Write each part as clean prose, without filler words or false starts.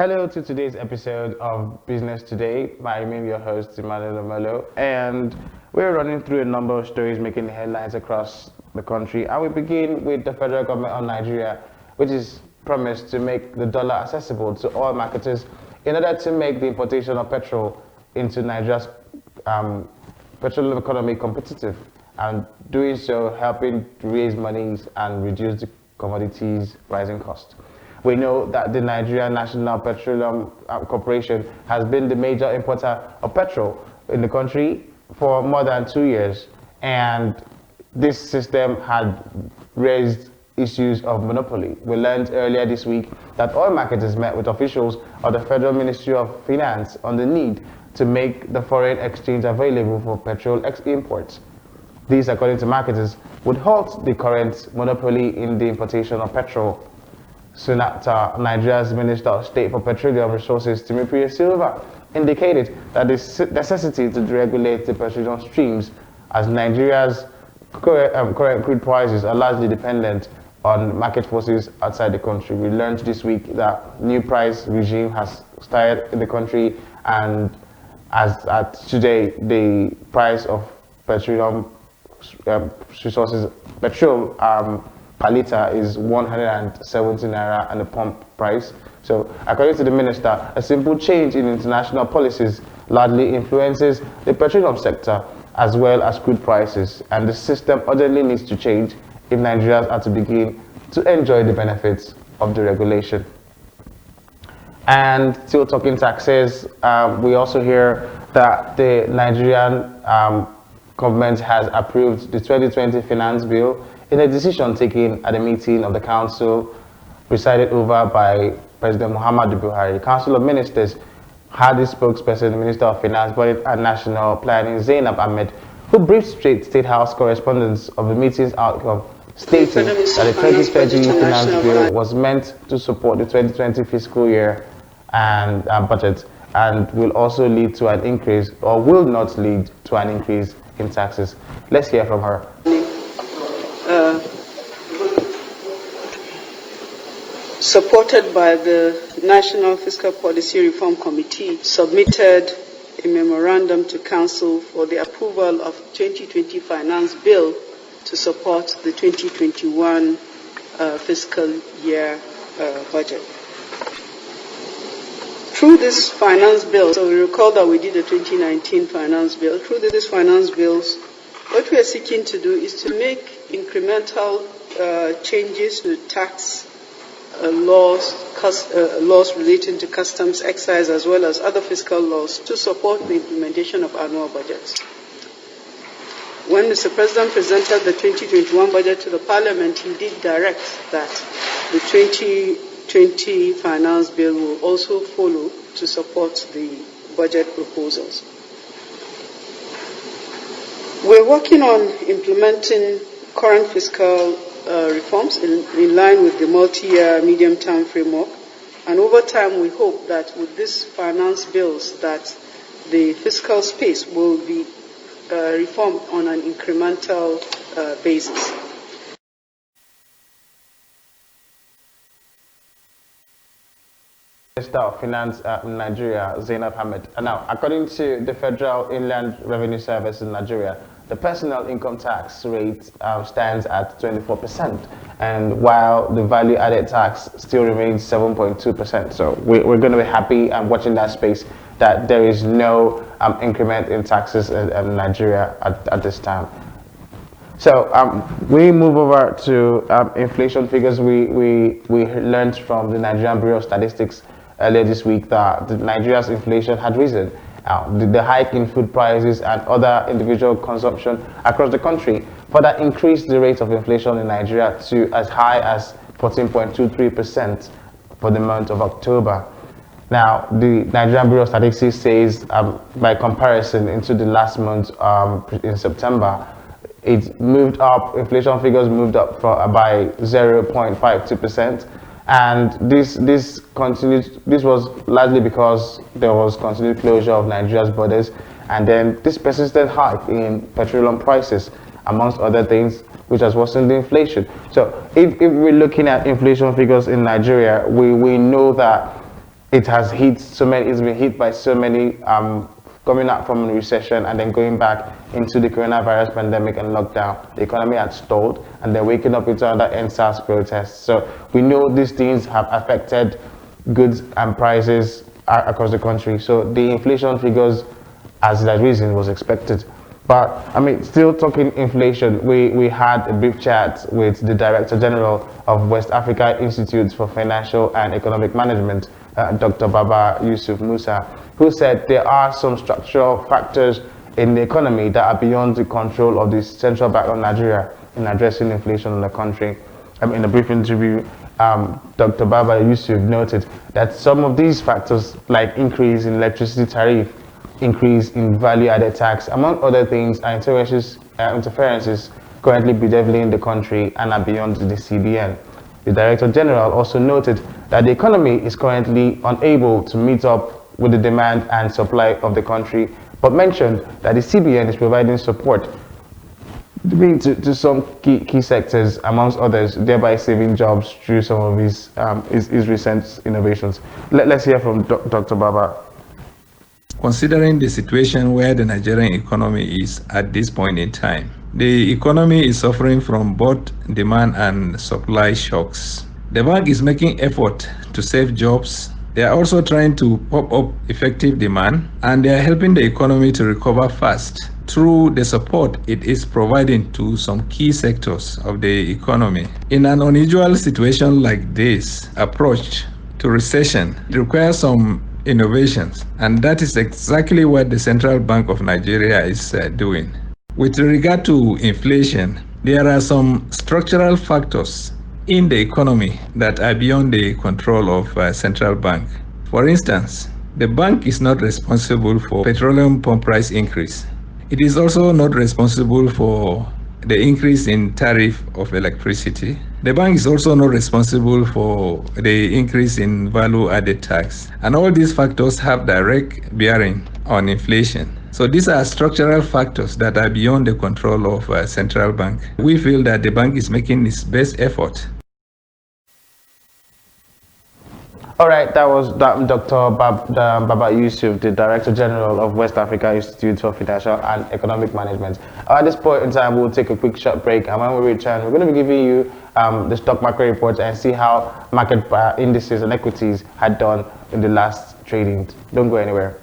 Hello to today's episode of Business Today. I am your host, Emmanuel Amolo, and we're running through a number of stories making the headlines across the country. And we begin with the federal government of Nigeria, which is promised to make the dollar accessible to all marketers in order to make the importation of petrol into Nigeria's petroleum economy competitive, and doing so helping to raise monies and reduce the commodities rising cost. We know that the Nigerian National Petroleum Corporation has been the major importer of petrol in the country for more than 2 years, and this system had raised issues of monopoly. We learned earlier this week that oil marketers met with officials of the Federal Ministry of Finance on the need to make the foreign exchange available for petrol imports. These, according to marketers, would halt the current monopoly in the importation of petrol. Soon after, Nigeria's Minister of State for Petroleum Resources, Timothy Silva, indicated that the necessity to deregulate the petroleum streams, as Nigeria's current crude prices are largely dependent on market forces outside the country. We learned this week that new price regime has started in the country, and as at today, the price of petroleum resources, petrol per litre is 170 naira and the pump price. So, according to the minister, a simple change in international policies largely influences the petroleum sector as well as crude prices, and the system urgently needs to change if Nigerians are to begin to enjoy the benefits of the regulation. And still talking taxes, we also hear that the Nigerian government has approved the 2020 finance bill in a decision taken at a meeting of the council presided over by President Muhammadu Buhari. The Council of Ministers had the spokesperson, the Minister of Finance, Budget and National Planning, Zainab Ahmed, who briefed State House correspondents of the meeting's outcome, stating that the 2020 finance bill was meant to support the 2020 fiscal year and budget, and will also lead to an increase, or will not lead to an increase in taxes. Let's hear from her. Supported by the National Fiscal Policy Reform Committee, submitted a memorandum to Council for the approval of 2020 Finance Bill to support the 2021 fiscal year budget. Through this finance bill, so we recall that we did the 2019 finance bill. Through this finance bills, what we are seeking to do is to make incremental changes to tax laws relating to customs, excise, as well as other fiscal laws to support the implementation of annual budgets. When Mr. President presented the 2021 budget to the Parliament, he did direct that the 2020 finance bill will also follow to support the budget proposals. We're working on implementing current fiscal reforms in line with the multi-year medium-term framework, and over time we hope that with these finance bills that the fiscal space will be reformed on an incremental basis. Minister of Finance in Nigeria, Zainab Ahmed. And now, according to the Federal Inland Revenue Service in Nigeria, the personal income tax rate stands at 24%, and while the value-added tax still remains 7.2%. So we're going to be happy and watching that space that there is no increment in taxes in Nigeria at this time. So we move over to inflation figures. We learned from the Nigerian Bureau of Statistics earlier this week that Nigeria's inflation had risen. The hike in food prices and other individual consumption across the country further increased the rate of inflation in Nigeria to as high as 14.23% for the month of October. Now, the Nigerian Bureau of Statistics says, by comparison into the last month in September, it moved up, inflation figures moved up by 0.52%. And this continued. This was largely because there was continued closure of Nigeria's borders, and then this persistent hike in petroleum prices, amongst other things, which has worsened the inflation. So if we're looking at inflation figures in Nigeria, we know that it has hit so many, it's been hit by so many, coming out from a recession and then going back into the coronavirus pandemic and lockdown. The economy had stalled and then waking up into another NSAS protest. So we know these things have affected goods and prices across the country. So the inflation figures, as that reason, was expected. But I mean, still talking inflation, we had a brief chat with the Director General of West Africa Institute for Financial and Economic Management, Dr. Baba Yusuf Musa, who said there are some structural factors in the economy that are beyond the control of the Central Bank of Nigeria in addressing inflation in the country. In a brief interview, Dr. Baba Yusuf noted that some of these factors, like increase in electricity tariff, increase in value-added tax, among other things, are interferences currently bedeviling the country and are beyond the CBN. The Director General also noted that the economy is currently unable to meet up with the demand and supply of the country, but mentioned that the CBN is providing support to some key sectors, amongst others, thereby saving jobs through some of his recent innovations. Let's hear from Dr. Baba. Considering the situation where the Nigerian economy is at this point in time, the economy is suffering from both demand and supply shocks. The bank is making effort to save jobs. They are also trying to pop up effective demand, and they are helping the economy to recover fast through the support it is providing to some key sectors of the economy. In an unusual situation like this, approach to recession requires some innovations, and that is exactly what the Central Bank of Nigeria is doing. With regard to inflation, there are some structural factors in the economy that are beyond the control of central bank. For instance, the bank is not responsible for petroleum pump price increase. It is also not responsible for the increase in tariff of electricity. The bank is also not responsible for the increase in value-added tax. And all these factors have direct bearing on inflation. So these are structural factors that are beyond the control of central bank. We feel that the bank is making its best effort. All right, that was Dr. Baba Yusuf, the Director General of West Africa Institute for Financial and Economic Management. At this point in time, we'll take a quick short break, and when we return, we're going to be giving you the stock market reports and see how market indices and equities had done in the last trading. Don't go anywhere.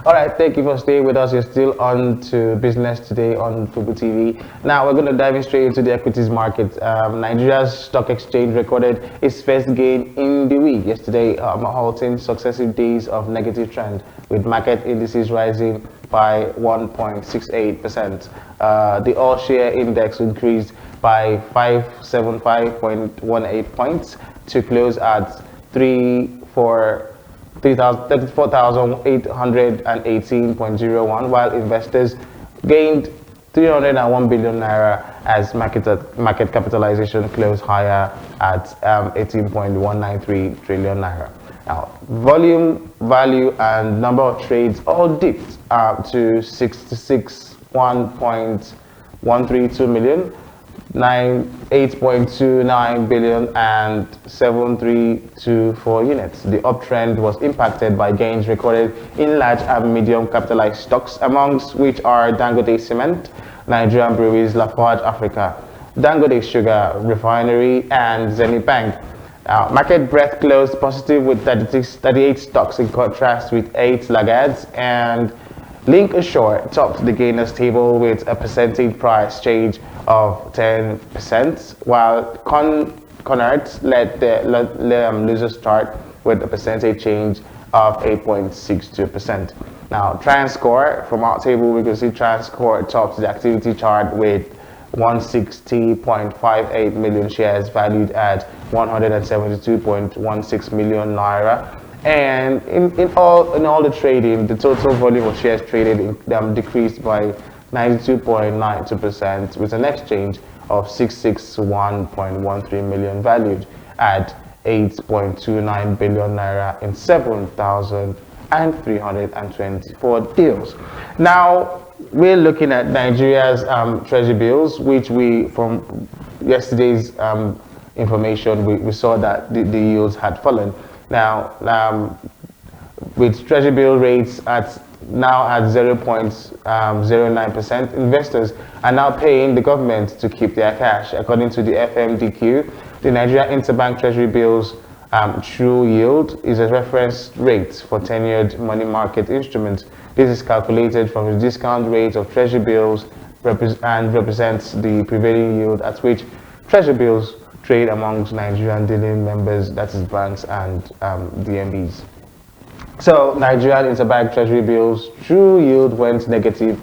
All right, thank you for staying with us. You're still on to Business Today on Fubu TV. Now we're going to dive straight into the equities market. Nigeria's stock exchange recorded its first gain in the week yesterday, halting successive days of negative trend, with market indices rising by 1.68%. The all-share index increased by 575.18 points to close at 34,818.01, while investors gained 301 billion naira as market capitalization closed higher at 18.193 trillion naira. Now, volume, value, and number of trades all dipped to 1.32 million, 8.29 billion, and 7324 units. The uptrend was impacted by gains recorded in large and medium capitalized stocks, amongst which are Dangote Cement, Nigerian Breweries, Lafarge Africa, Dangote Sugar Refinery, and Zenith Bank. Market breadth closed positive with 38 stocks, in contrast with 8 laggards, and Link Ashore topped the gainers table with a percentage price change of 10%, while Connaught led the losers start with a percentage change of 8.62%. Now, Transcore, from our table, we can see Transcore topped the activity chart with 160.58 million shares valued at 172.16 million naira. And in all the trading, the total volume of shares traded decreased by 92.92%, with an exchange of 661.13 million valued at 8.29 billion naira in 7,324 deals. Now, we're looking at Nigeria's treasury bills, which from yesterday's information, we saw that the yields had fallen. Now, with treasury bill rates now at 0.09%, investors are now paying the government to keep their cash. According to the FMDQ, the Nigeria Interbank Treasury Bills true yield is a reference rate for tenured money market instruments. This is calculated from the discount rate of treasury bills and represents the prevailing yield at which treasury bills trade amongst Nigerian dealing members, that is banks and DMBs. So Nigerian Interbank Treasury Bills true yield went negative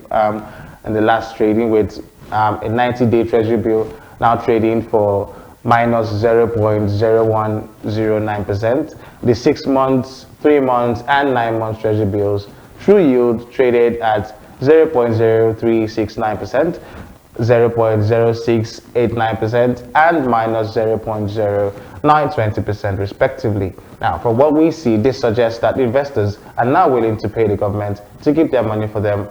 in the last trading, with a 90-day Treasury bill now trading for minus 0.0109%. The 6 months, 3 months, and 9 months Treasury bills true yield traded at 0.0369%, 0.0689%, and minus 0.0920% respectively. Now, from what we see, this suggests that investors are now willing to pay the government to keep their money for them,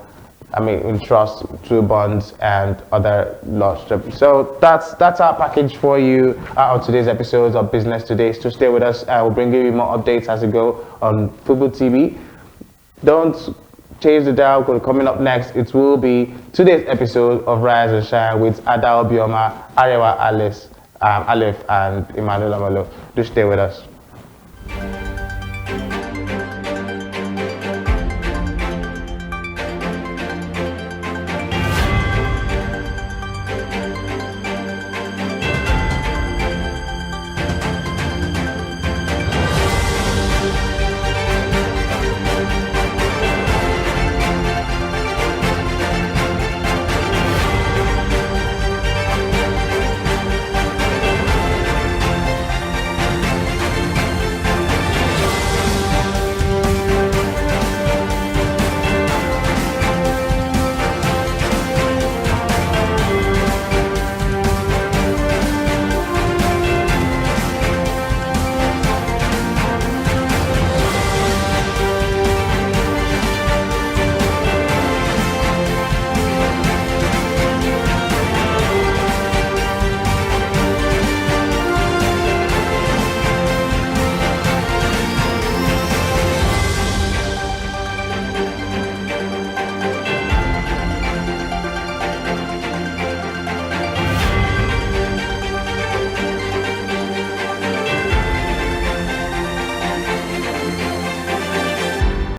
in trust, through bonds and other laws. So that's our package for you on today's episodes of Business Today. So stay with us. I will bring you more updates as we go on Fubu TV. Don't change the dial, because coming up next, it will be today's episode of Rise and Shine with Ada Obioma, Arewa Aleph, and Emmanuel Amolo. Do stay with us.